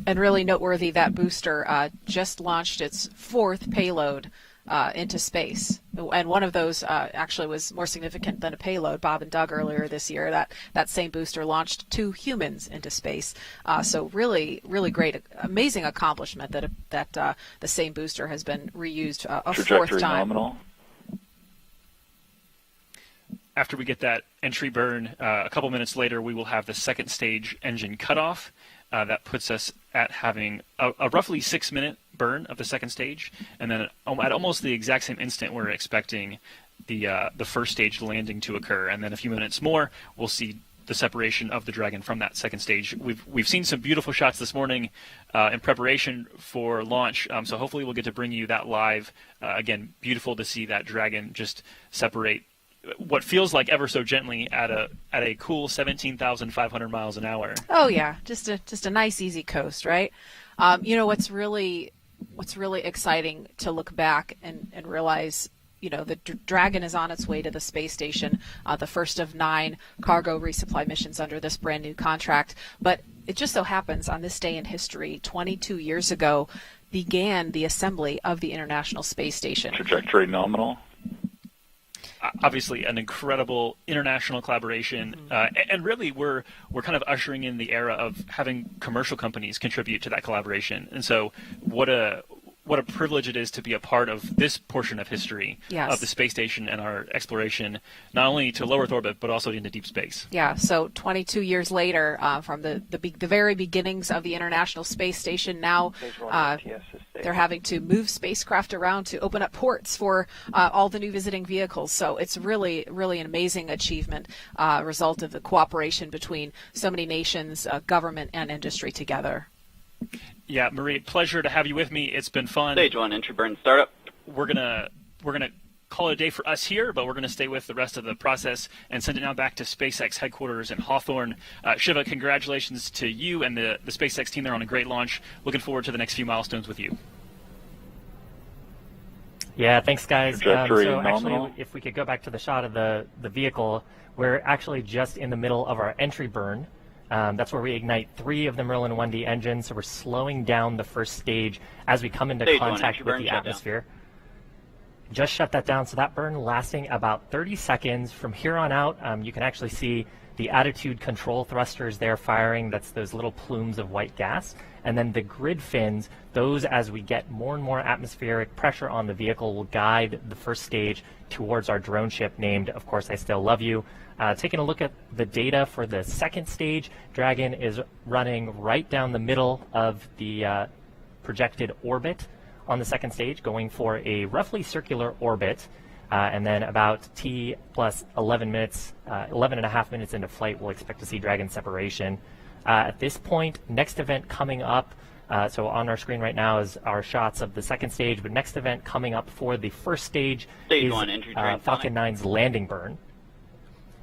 And really noteworthy, that booster just launched its 4th payload into space. And one of those actually was more significant than a payload. Bob and Doug earlier this year, that same booster launched 2 humans into space. So really, really great, amazing accomplishment that the same booster has been reused a 4th time. Nominal. After we get that entry burn, a couple minutes later, we will have the second stage engine cutoff. That puts us at having a roughly 6-minute burn of the second stage, and then at almost the exact same instant, we're expecting the first stage landing to occur, and then a few minutes more, we'll see the separation of the Dragon from that second stage. We've seen some beautiful shots this morning in preparation for launch, so hopefully we'll get to bring you that live. Again, beautiful to see that Dragon just separate what feels like ever so gently at a cool 17,500 miles an hour. Oh yeah, just a nice easy coast, right? What's really exciting to look back and realize, the Dragon is on its way to the space station, the first of 9 cargo resupply missions under this brand new contract. But it just so happens on this day in history, 22 years ago, began the assembly of the International Space Station. Trajectory nominal. Obviously, an incredible international collaboration, and really we're kind of ushering in the era of having commercial companies contribute to that collaboration. And so, what a privilege it is to be a part of this portion of history of the space station and our exploration, not only to low Earth orbit but also into deep space. Yeah. So 22 years later, from the very beginnings of the International Space Station, now they're having to move spacecraft around to open up ports for all the new visiting vehicles. So it's really, really an amazing achievement, result of the cooperation between so many nations, government, and industry together. Yeah, Marie, pleasure to have you with me. It's been fun. Stage 1 entry burn startup. We're gonna call it a day for us here, but we're gonna stay with the rest of the process and send it now back to SpaceX headquarters in Hawthorne. Shiva, congratulations to you and the SpaceX team there on a great launch. Looking forward to the next few milestones with you. Yeah, thanks, guys. So actually, if we could go back to the shot of the vehicle, we're actually just in the middle of our entry burn. That's where we ignite 3 of the Merlin 1D engines, so we're slowing down the first stage as we come into contact with the atmosphere. Just shut that down, so that burn lasting about 30 seconds. From here on out, you can actually see the attitude control thrusters there firing. That's those little plumes of white gas. And then the grid fins, those, as we get more and more atmospheric pressure on the vehicle, will guide the first stage towards our drone ship named, of course, I Still Love You. Taking a look at the data for the second stage, Dragon is running right down the middle of the projected orbit on the second stage, going for a roughly circular orbit. And then about T plus 11 minutes, 11 and a half minutes into flight, we'll expect to see Dragon separation. At this point, next event coming up, so on our screen right now is our shots of the second stage, but next event coming up for the first stage is Falcon 9's landing burn.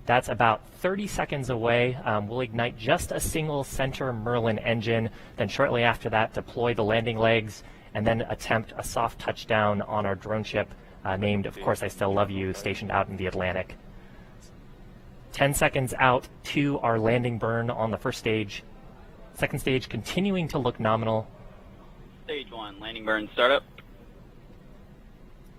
That's about 30 seconds away. We'll ignite just a single center Merlin engine, then shortly after that deploy the landing legs, and then attempt a soft touchdown on our drone ship named, of course, I Still Love You, stationed out in the Atlantic. 10 seconds out to our landing burn on the first stage. Second stage continuing to look nominal. Stage 1, landing burn startup.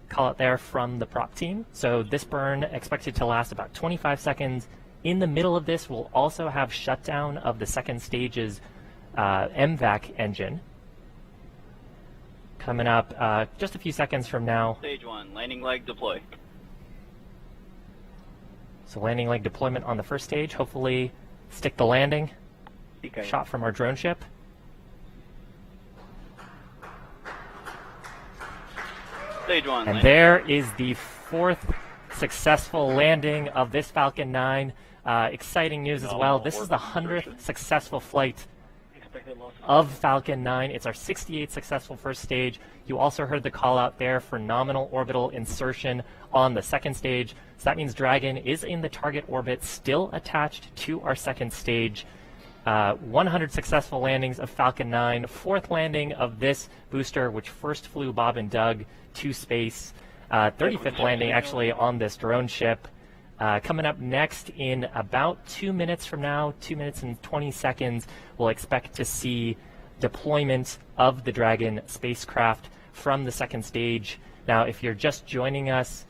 Call it there from the prop team. So this burn expected to last about 25 seconds. In the middle of this, we'll also have shutdown of the second stage's MVAC engine. Coming up just a few seconds from now. Stage 1, landing leg deploy. So landing leg deployment on the first stage. Hopefully stick the landing. Okay. Shot from our drone ship. Stage 1. And there is the fourth successful landing of this Falcon 9. Exciting news as well. This is the 100th successful flight of Falcon 9. It's our 68th successful first stage. You also heard the call out there for nominal orbital insertion on the second stage. So that means Dragon is in the target orbit, still attached to our second stage. 100 successful landings of Falcon 9, fourth landing of this booster, which first flew Bob and Doug to space. 35th landing actually on this drone ship. Coming up next in about 2 minutes from now, 2 minutes and 20 seconds, we'll expect to see deployment of the Dragon spacecraft from the second stage. Now, if you're just joining us,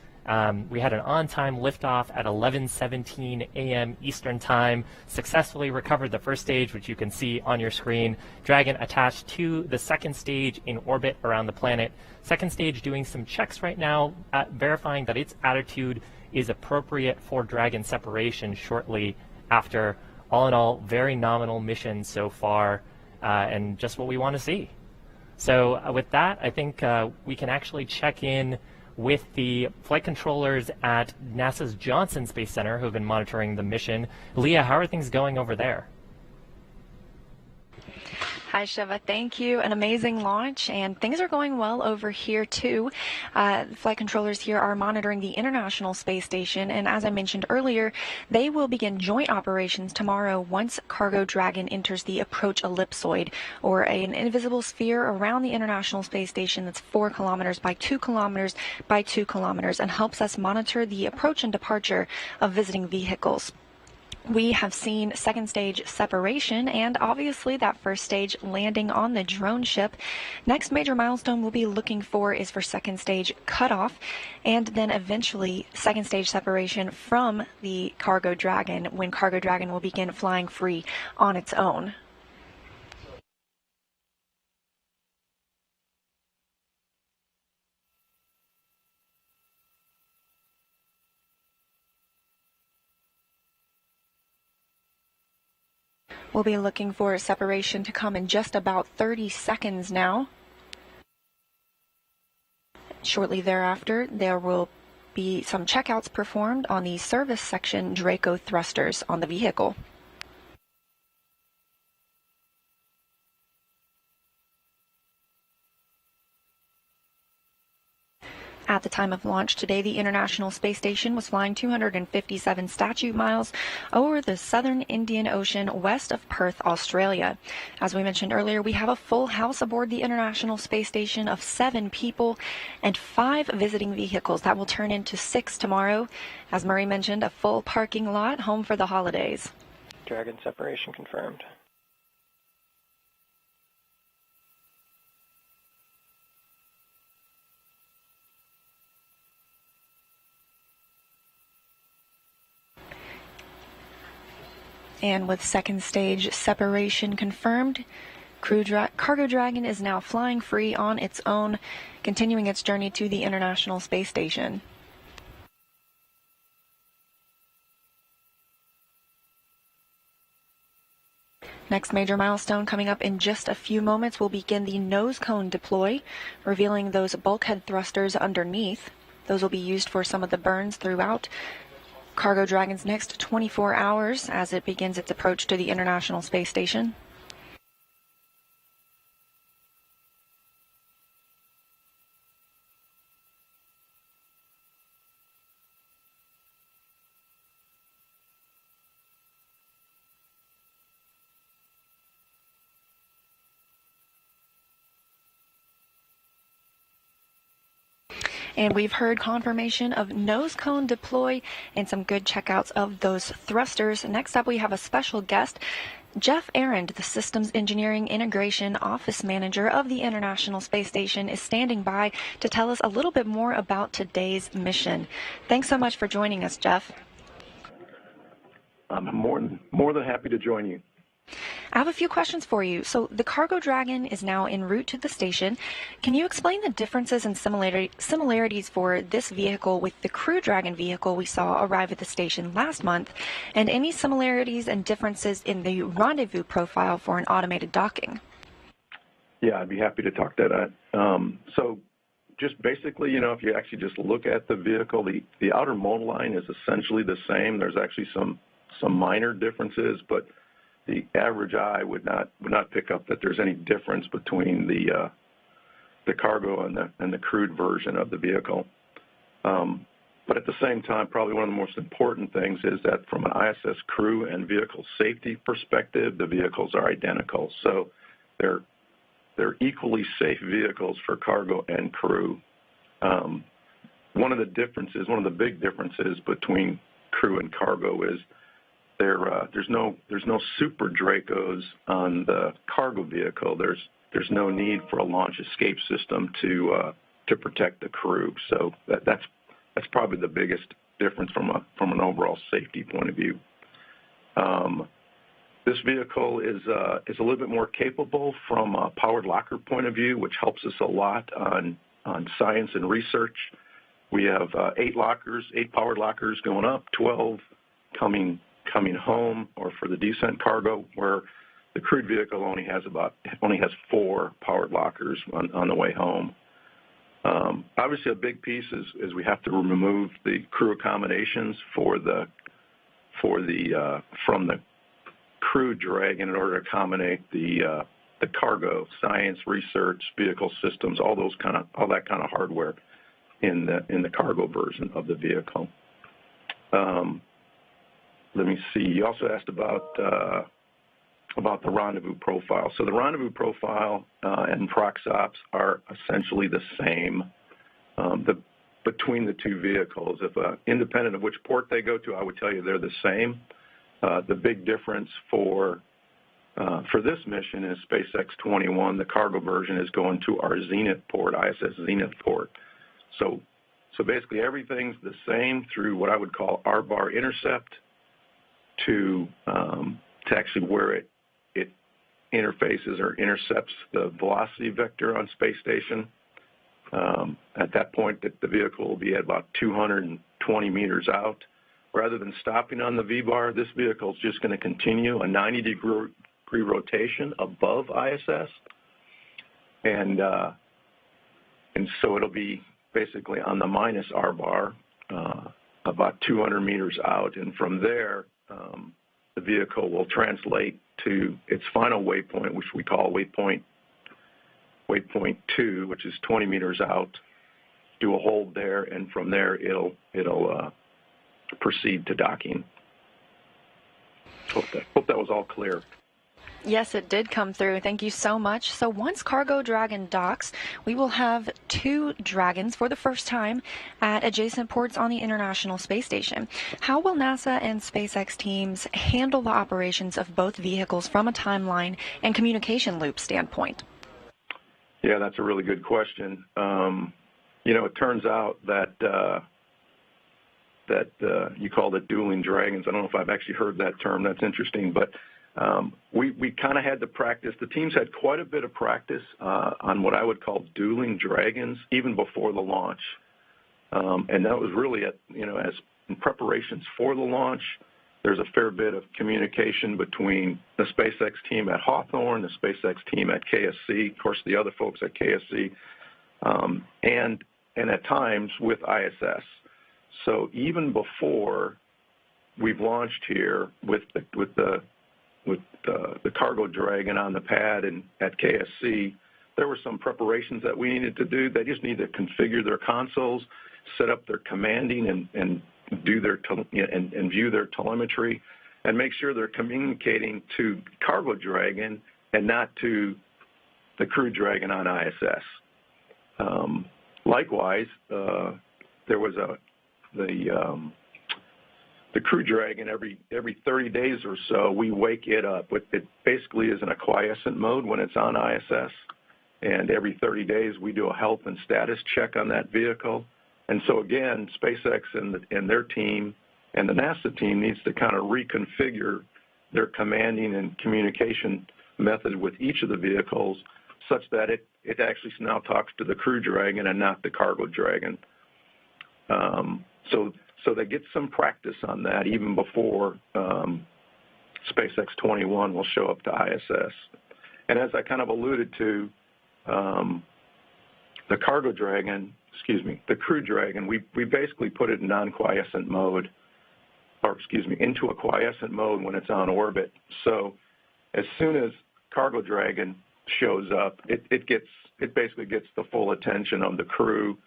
we had an on-time liftoff at 11:17 a.m. Eastern Time, successfully recovered the first stage, which you can see on your screen. Dragon attached to the second stage in orbit around the planet. Second stage doing some checks right now, verifying that its attitude is appropriate for Dragon separation shortly after. All in all, very nominal mission so far, and just what we want to see. So with that, I think we can actually check in with the flight controllers at NASA's Johnson Space Center who have been monitoring the mission. Leah, how are things going over there? Hi, Shiva. Thank you. An amazing launch, and things are going well over here, too. Flight controllers here are monitoring the International Space Station, and as I mentioned earlier, they will begin joint operations tomorrow once Cargo Dragon enters the approach ellipsoid, or an invisible sphere around the International Space Station that's 4 kilometers by 2 kilometers by 2 kilometers, and helps us monitor the approach and departure of visiting vehicles. We have seen second stage separation and obviously that first stage landing on the drone ship. Next major milestone we'll be looking for is for second stage cutoff, and then eventually second stage separation from the Cargo Dragon, when Cargo Dragon will begin flying free on its own. We'll be looking for separation to come in just about 30 seconds now. Shortly thereafter, there will be some checkouts performed on the service section Draco thrusters on the vehicle. At the time of launch today, the International Space Station was flying 257 statute miles over the southern Indian Ocean west of Perth, Australia. As we mentioned earlier, we have a full house aboard the International Space Station of 7 people and 5 visiting vehicles. That will turn into 6 tomorrow. As Murray mentioned, a full parking lot, home for the holidays. Dragon separation confirmed. And with second stage separation confirmed, Cargo Dragon is now flying free on its own, continuing its journey to the International Space Station. Next major milestone coming up in just a few moments will begin the nose cone deploy, revealing those bulkhead thrusters underneath. Those will be used for some of the burns throughout Cargo Dragon's next 24 hours as it begins its approach to the International Space Station. And we've heard confirmation of nose cone deploy and some good checkouts of those thrusters. Next up, we have a special guest. Jeff Arend, the Systems Engineering Integration Office Manager of the International Space Station, is standing by to tell us a little bit more about today's mission. Thanks so much for joining us, Jeff. I'm more than happy to join you. I have a few questions for you. So the Cargo Dragon is now en route to the station. Can you explain the differences and similarities for this vehicle with the Crew Dragon vehicle we saw arrive at the station last month, and any similarities and differences in the rendezvous profile for an automated docking? Yeah, I'd be happy to talk to that. So just basically, if you actually just look at the vehicle, the outer mold line is essentially the same. There's actually some minor differences, but the average eye would not pick up that there's any difference between the cargo and the crewed version of the vehicle. But at the same time, probably one of the most important things is that from an ISS crew and vehicle safety perspective, the vehicles are identical. So they're equally safe vehicles for cargo and crew. One of the big differences between crew and cargo is there's no super Dracos on the cargo vehicle. There's no need for a launch escape system to protect the crew. So that's probably the biggest difference from an overall safety point of view. This vehicle is a little bit more capable from a powered locker point of view, which helps us a lot on science and research. We have 8 powered lockers going up, 12 coming home or for the descent cargo, where the crewed vehicle only has 4 powered lockers on the way home. Obviously, a big piece is we have to remove the crew accommodations from the Crew Dragon in order to accommodate the cargo, science, research, vehicle systems, all that kind of hardware in the cargo version of the vehicle. Let me see. You also asked about the rendezvous profile. So the rendezvous profile and proxops are essentially the same between the two vehicles. If independent of which port they go to, I would tell you they're the same. The big difference for this mission is SpaceX 21. The cargo version is going to our Zenith port, ISS Zenith port. So basically everything's the same through what I would call R-bar intercept to actually where it interfaces or intercepts the velocity vector on space station. At that point, the vehicle will be at about 220 meters out. Rather than stopping on the V-bar, this vehicle is just going to continue a 90-degree rotation above ISS, and so it'll be basically on the minus R-bar, about 200 meters out, and from there, the vehicle will translate to its final waypoint, which we call waypoint 2, which is 20 meters out. Do a hold there, and from there it'll proceed to docking. Hope that was all clear. Yes, it did come through. Thank you so much. So once Cargo Dragon docks, we will have 2 Dragons for the first time at adjacent ports on the International Space Station. How will NASA and SpaceX teams handle the operations of both vehicles from a timeline and communication loop standpoint? Yeah, that's a really good question. It turns out that you called it dueling dragons. I don't know if I've actually heard that term. That's interesting, but we kind of had to practice. The teams had quite a bit of practice on what I would call dueling dragons even before the launch, and that was really as in preparations for the launch. There's a fair bit of communication between the SpaceX team at Hawthorne, the SpaceX team at KSC, of course the other folks at KSC, and at times with ISS. So even before we've launched here with the Cargo Dragon on the pad and at KSC, there were some preparations that we needed to do. They just need to configure their consoles, set up their commanding, and do their and view their telemetry, and make sure they're communicating to Cargo Dragon and not to the Crew Dragon on ISS. Likewise, there was the Crew Dragon, every 30 days or so, we wake it up. It basically is in a quiescent mode when it's on ISS, and every 30 days we do a health and status check on that vehicle. And so again, SpaceX and their team and the NASA team needs to kind of reconfigure their commanding and communication method with each of the vehicles such that it actually now talks to the Crew Dragon and not the Cargo Dragon. So they get some practice on that even before SpaceX 21 will show up to ISS. And as I kind of alluded to, the Crew Dragon, we basically put it in non-quiescent mode, into a quiescent mode when it's on orbit. So as soon as Cargo Dragon shows up, it basically gets the full attention of the crew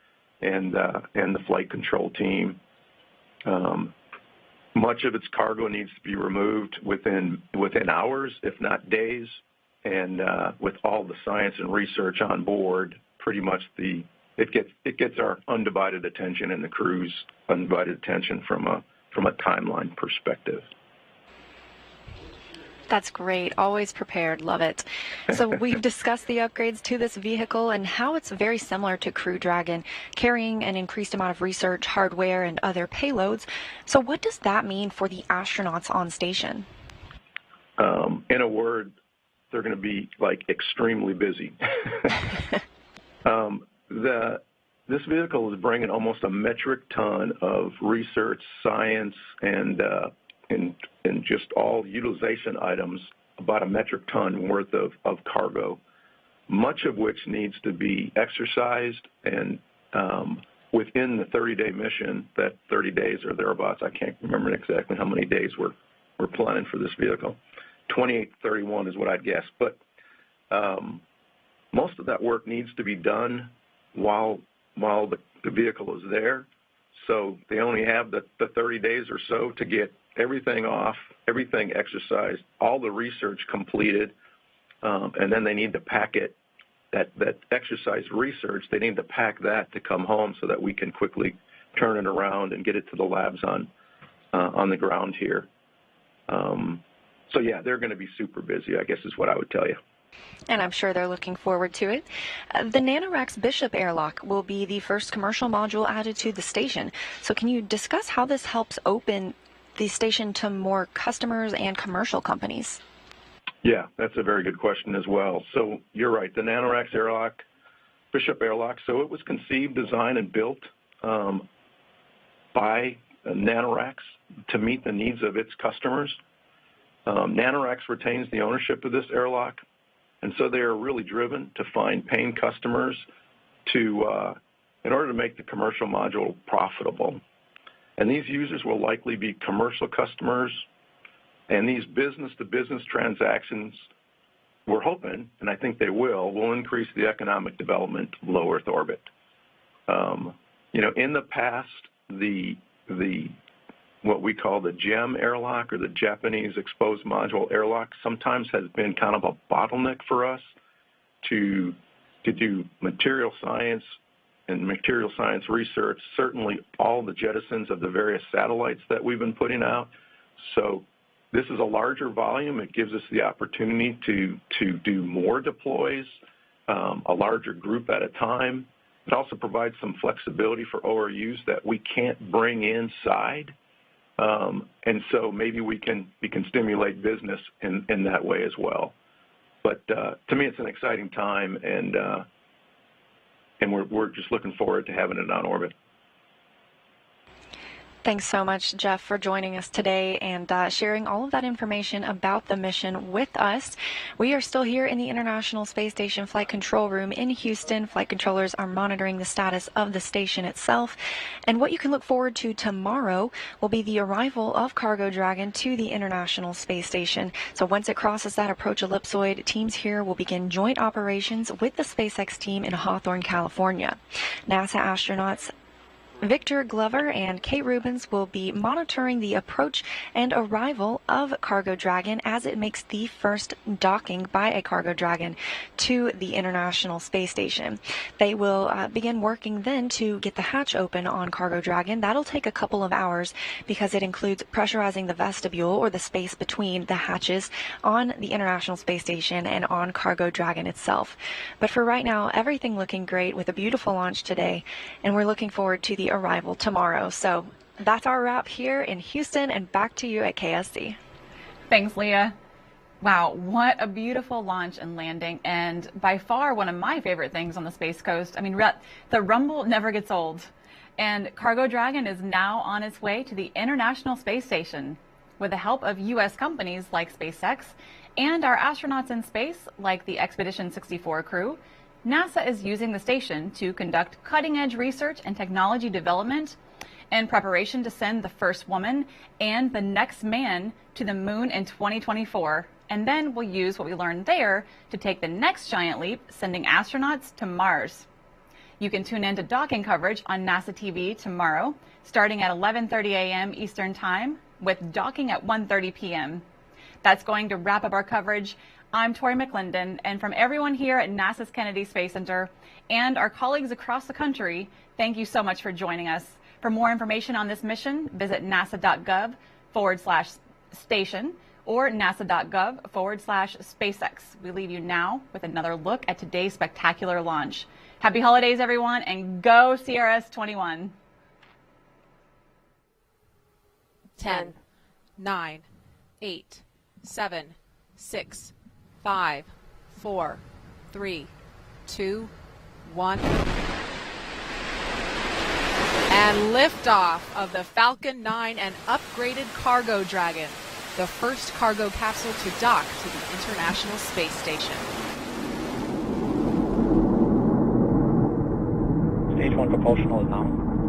and the flight control team. Much of its cargo needs to be removed within hours, if not days, and with all the science and research on board, pretty much it gets our undivided attention and the crew's undivided attention from a timeline perspective. That's great. Always prepared. Love it. So we've discussed the upgrades to this vehicle and how it's very similar to Crew Dragon, carrying an increased amount of research, hardware, and other payloads. So what does that mean for the astronauts on station? In a word, they're going to be extremely busy. This vehicle is bringing almost a metric ton of research, science, and just all utilization items, about a metric ton worth of cargo, much of which needs to be exercised and within the 30-day mission, that 30 days or thereabouts, I can't remember exactly how many days we're planning for this vehicle. 28 to 31 is what I'd guess. But most of that work needs to be done while the vehicle is there. So they only have the 30 days or so to get everything off, everything exercised, all the research completed, and then they need to pack it, that exercise research, they need to pack that to come home so that we can quickly turn it around and get it to the labs on the ground here. So yeah, they're going to be super busy, I guess is what I would tell you. And I'm sure they're looking forward to it. The NanoRacks Bishop airlock will be the first commercial module added to the station. So can you discuss how this helps open the station to more customers and commercial companies? Yeah, that's a very good question as well. So you're right, the NanoRacks airlock, Bishop airlock, so it was conceived, designed, and built by NanoRacks to meet the needs of its customers. NanoRacks retains the ownership of this airlock, and so they are really driven to find paying customers in order to make the commercial module profitable. And these users will likely be commercial customers, and these business-to-business transactions, we're hoping, and I think they will increase the economic development of low Earth orbit. In the past, what we call the GEM airlock, or the Japanese Exposed Module Airlock, sometimes has been kind of a bottleneck for us to do material science and material science research, certainly all the jettisons of the various satellites that we've been putting out. So this is a larger volume. It gives us the opportunity to do more deploys, a larger group at a time. It also provides some flexibility for ORUs that we can't bring inside. And so maybe we can stimulate business in that way as well. But to me, it's an exciting time, and we're just looking forward to having it on orbit. Thanks so much, Jeff, for joining us today and sharing all of that information about the mission with us. We are still here in the International Space Station Flight Control Room in Houston. Flight controllers are monitoring the status of the station itself. And what you can look forward to tomorrow will be the arrival of Cargo Dragon to the International Space Station. So once it crosses that approach ellipsoid, teams here will begin joint operations with the SpaceX team in Hawthorne, California. NASA astronauts Victor Glover and Kate Rubens will be monitoring the approach and arrival of Cargo Dragon as it makes the first docking by a Cargo Dragon to the International Space Station. They will begin working then to get the hatch open on Cargo Dragon. That'll take a couple of hours because it includes pressurizing the vestibule or the space between the hatches on the International Space Station and on Cargo Dragon itself. But for right now, everything looking great with a beautiful launch today, and we're looking forward to the arrival tomorrow. So that's our wrap here in Houston, and back to you at KSC. Thanks, Leah. Wow, what a beautiful launch and landing, and by far one of my favorite things on the Space Coast. I mean, the rumble never gets old. And Cargo Dragon is now on its way to the International Space Station. With the help of U.S. companies like SpaceX and our astronauts in space like the Expedition 64 crew, NASA is using the station to conduct cutting-edge research and technology development in preparation to send the first woman and the next man to the moon in 2024. And then we'll use what we learned there to take the next giant leap, sending astronauts to Mars. You can tune in to docking coverage on NASA TV tomorrow, starting at 11:30 a.m. Eastern Time, with docking at 1:30 p.m. That's going to wrap up our coverage. I'm Tori McClendon, and from everyone here at NASA's Kennedy Space Center and our colleagues across the country, thank you so much for joining us. For more information on this mission, visit nasa.gov/station or nasa.gov/SpaceX. We leave you now with another look at today's spectacular launch. Happy holidays, everyone, and go CRS-21. 10, 9, 8, 7, 6, 5, 4, 3, 2, 1. And liftoff of the Falcon 9 and upgraded Cargo Dragon, the first cargo capsule to dock to the International Space Station. Stage 1 propulsion is on.